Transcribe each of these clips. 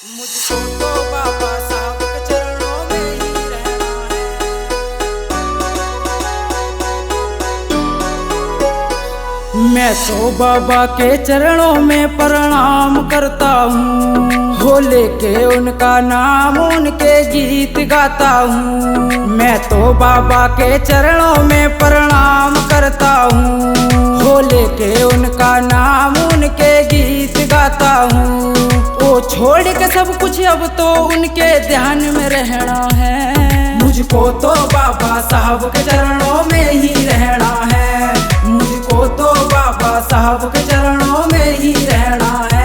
मुझको तो बाबा साहब के चरणों में ही रहना है। मैं तो बाबा के चरणों में प्रणाम करता हूँ, हो लेके उनका नाम उनके गीत गाता हूँ। मैं तो बाबा के चरणों में प्रणाम करता हूँ, हो लेके उनका नाम उनके गीत गाता हूँ। वो छोड़ के सब कुछ अब तो उनके ध्यान में रहना है। मुझको तो बाबा साहब के चरणों में ही रहना है। मुझको तो बाबा साहब के चरणों में ही रहना है।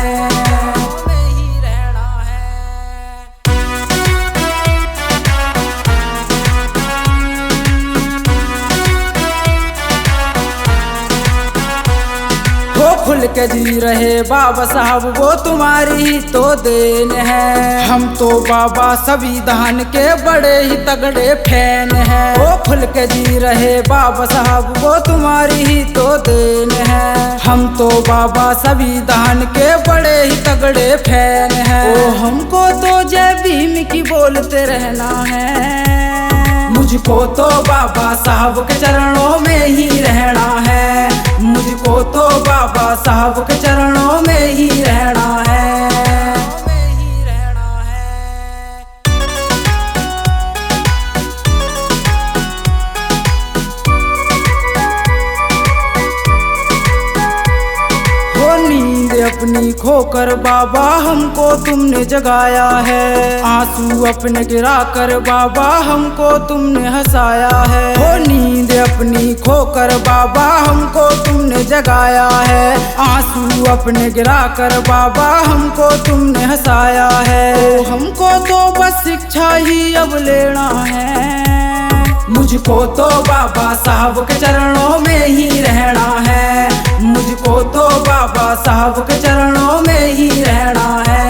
खुल के जी रहे बाबा साहब वो तुम्हारी ही तो देन है। हम तो बाबा संविधान के बड़े ही तगड़े फैन हैं। वो खुल के जी रहे बाबा साहब वो तुम्हारी ही तो देन है। हम तो बाबा संविधान के बड़े ही तगड़े फैन हैं। ओ हमको तो जय भीम की बोलते रहना है। मुझको तो बाबा साहब के चरणों में ही रहना है। मुझको तो बाबा साहब के चरणों में ही रहना है। अपनी खोकर बाबा हमको तुमने जगाया है। आंसू अपने गिरा कर बाबा हमको तुमने हंसाया है। वो नींद अपनी खोकर बाबा हमको तुमने जगाया है। आंसू अपने गिरा कर बाबा हमको तुमने हंसाया है। हमको तो बस शिक्षा ही अब लेना है। मुझको तो बाबा साहब के चरणों में ही रहना है। मुझको तो बाबा साहब के चरणों में ही रहना है।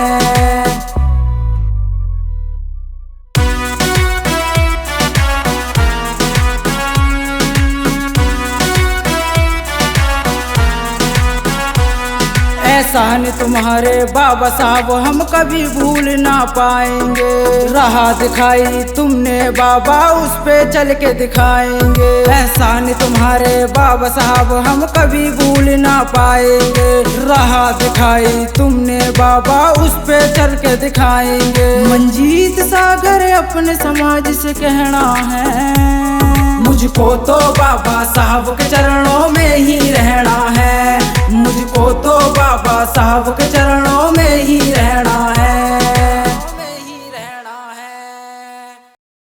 एहसान तुम्हारे बाबा साहब हम कभी भूल ना पाएंगे। राह दिखाई तुमने बाबा उस पे चल के दिखाएंगे। एहसान तुम्हारे बाबा साहब हम कभी भूल ना पाएंगे। राह दिखाई तुमने बाबा उस पे चल के दिखाएंगे। मंजीत सागर अपने समाज से कहना है। मुझको तो बाबा साहब के चरणों में ही रहना है। मुझको तो बाबा साहब के चरणों में ही रहना है।